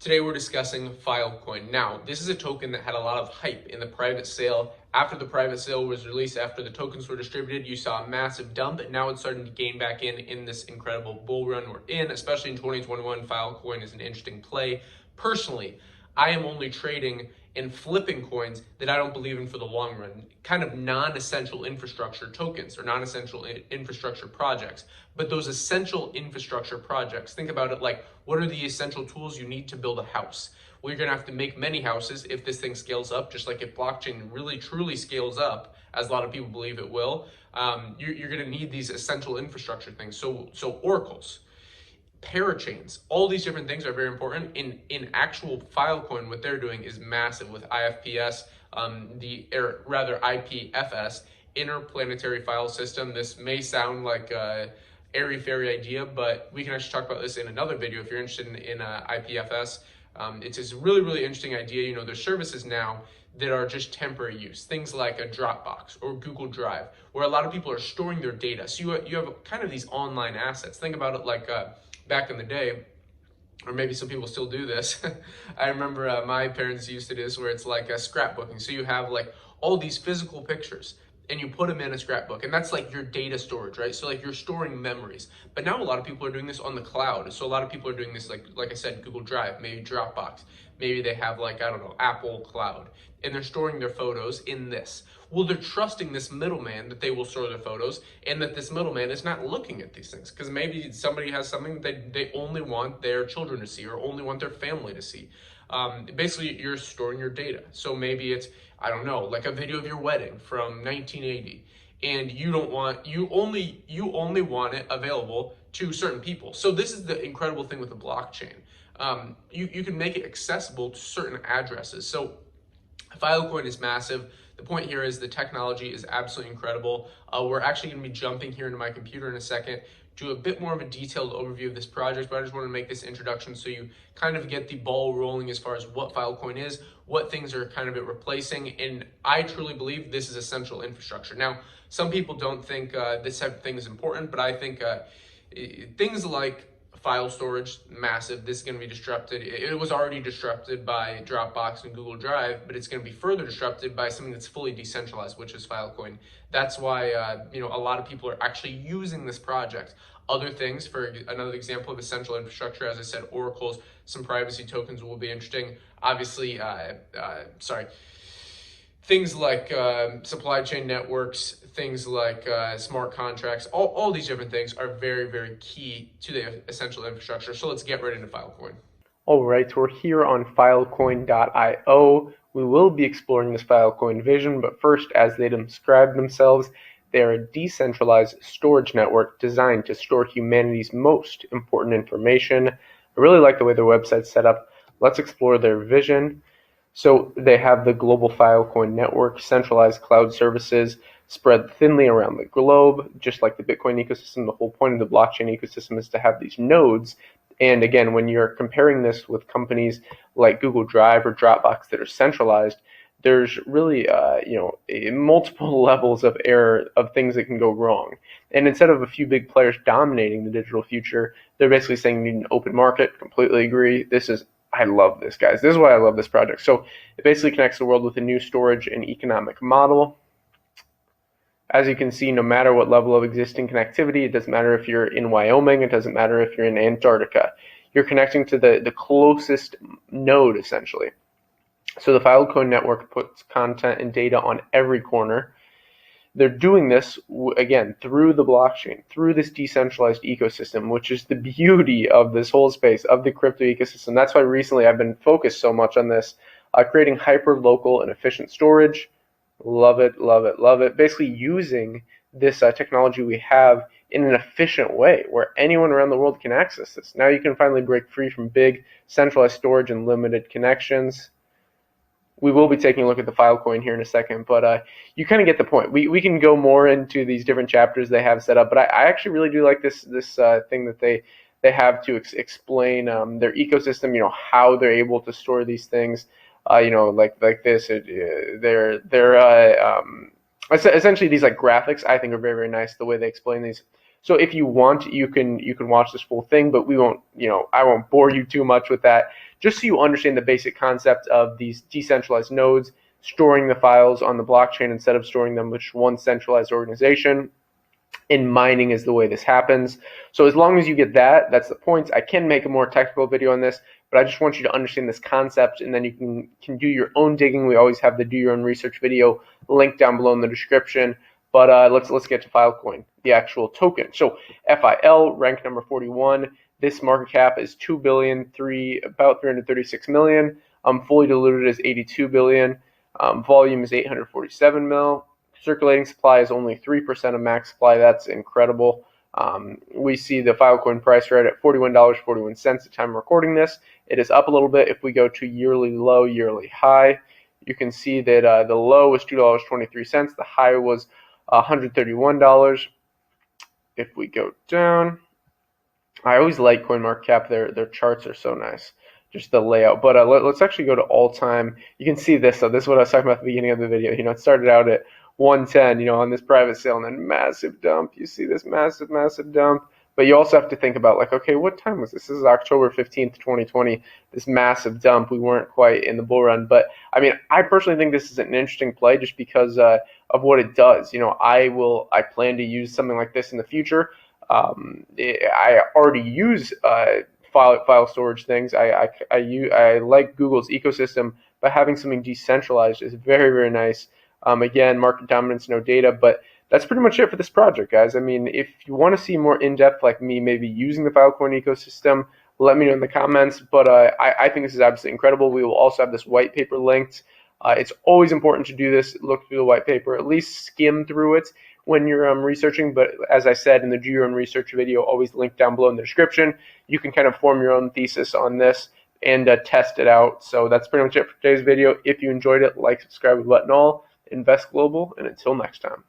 Today we're discussing Filecoin. Now, this is a token that had a lot of hype in the private sale. After the private sale was released, after the tokens were distributed, you saw a massive dump, and now it's starting to gain back in this incredible bull run we're in, especially in 2021. Filecoin is an interesting play. Personally, I am only trading and flipping coins that I don't believe in for the long run, kind of non-essential infrastructure tokens or non-essential infrastructure projects. But those essential infrastructure projects, think about it like, what are the essential tools you need to build a house? Well, you're gonna have to make many houses if this thing scales up, just like if blockchain really truly scales up, as a lot of people believe it will. You're gonna need these essential infrastructure things. So oracles, parachains, all these different things are very important. In actual Filecoin, what they're doing is massive with IPFS, IPFS, interplanetary file system. This may sound like a airy-fairy idea, but we can actually talk about this in another video if you're interested in IPFS. It's this really interesting idea. You know, there's services now that are just temporary use, things like a Dropbox or Google Drive, where a lot of people are storing their data. So you have kind of these online assets. Think about it like back in the day, or maybe some people still do this. I remember my parents used to do this, where it's like a scrapbooking. So you have like all these physical pictures and you put them in a scrapbook, and that's like your data storage, right? So like you're storing memories. But now a lot of people are doing this on the cloud. So a lot of people are doing this like I said, Google Drive, maybe Dropbox. Maybe they have like, I don't know, Apple Cloud, and they're storing their photos in this. Well, they're trusting this middleman that they will store their photos, and that this middleman is not looking at these things, because maybe somebody has something that they only want their children to see or only want their family to see. Basically, you're storing your data. So maybe it's, I don't know, like a video of your wedding from 1980, and you only want it available to certain people. So this is the incredible thing with the blockchain. You can make it accessible to certain addresses. So Filecoin is massive. The point here is the technology is absolutely incredible. We're actually going to be jumping here into my computer in a second, do a bit more of a detailed overview of this project, but I just want to make this introduction so you kind of get the ball rolling as far as what Filecoin is, what things are kind of it replacing, and I truly believe this is essential infrastructure. Now, some people don't think this type of thing is important, but I think things like file storage, massive. This is going to be disrupted. It was already disrupted by Dropbox and Google Drive, but it's going to be further disrupted by something that's fully decentralized, which is Filecoin. That's why a lot of people are actually using this project. Other things, for another example of essential infrastructure, as I said, oracles, some privacy tokens will be interesting. Obviously, things like supply chain networks, things like smart contracts, all these different things are very key to the essential infrastructure. So let's get right into Filecoin. All right, we're here on filecoin.io. We will be exploring this Filecoin vision, but first, as they describe themselves, they are a decentralized storage network designed to store humanity's most important information. I really like the way their website's set up. Let's explore their vision. So they have the global Filecoin network, centralized cloud services spread thinly around the globe, just like the Bitcoin ecosystem. The whole point of the blockchain ecosystem is to have these nodes. And again, when you're comparing this with companies like Google Drive or Dropbox that are centralized, there's really multiple levels of error, of things that can go wrong. And instead of a few big players dominating the digital future, they're basically saying you need an open market. Completely agree. I love this, guys. This is why I love this project. So it basically connects the world with a new storage and economic model. As you can see, no matter what level of existing connectivity, it doesn't matter if you're in Wyoming, it doesn't matter if you're in Antarctica. You're connecting to the closest node, essentially. So the Filecoin network puts content and data on every corner. They're doing this, again, through the blockchain, through this decentralized ecosystem, which is the beauty of this whole space, of the crypto ecosystem. That's why recently I've been focused so much on this, creating hyper-local and efficient storage. Love it. Basically using this technology we have in an efficient way where anyone around the world can access this. Now you can finally break free from big centralized storage and limited connections. We will be taking a look at the Filecoin here in a second, but you kind of get the point. We can go more into these different chapters they have set up, but I actually really do like this thing that they have to explain their ecosystem. How they're able to store these things. Like this. They're essentially these like graphics. I think are very nice the way they explain these. So if you want, you can watch this full thing, but we won't. I won't bore you too much with that. just so you understand the basic concept of these decentralized nodes storing the files on the blockchain instead of storing them with one centralized organization. And mining is the way this happens. So as long as you get that, that's the points. I can make a more technical video on this, but I just want you to understand this concept, and then you can do your own digging. We always have the do your own research video linked down below in the description. But let's get to Filecoin, the actual token. So FIL, rank number 41. This market cap is 2 billion, about 336 million. Fully diluted is 82 billion. Volume is 847 mil. Circulating supply is only 3% of max supply. That's incredible. We see the Filecoin price right at $41.41 at the time of recording this. It is up a little bit. If we go to yearly low, yearly high, you can see that the low was $2.23. The high was $131. If we go down, I always like CoinMarketCap. Their charts are so nice, just the layout. But let's actually go to all time. You can see this. So this is what I was talking about at the beginning of the video. You know, it started out at 110, on this private sale, and then massive dump. You see this massive dump. But you also have to think about, like, okay, what time was this? This is October 15th, 2020, this massive dump. We weren't quite in the bull run. But, I mean, I personally think this is an interesting play just because of what it does. I plan to use something like this in the future. I already use file storage things. I like Google's ecosystem, but having something decentralized is very, very nice. Again, market dominance, no data, but that's pretty much it for this project, guys. I mean, if you want to see more in-depth, like me, maybe using the Filecoin ecosystem, let me know in the comments. But I think this is absolutely incredible. We will also have this white paper linked. It's always important to do this, look through the white paper, at least skim through it when you're researching. But as I said in the do your own research video, always linked down below in the description, you can kind of form your own thesis on this and test it out. So that's pretty much it for today's video. If you enjoyed it, like, subscribe, button all. Invest global, and until next time.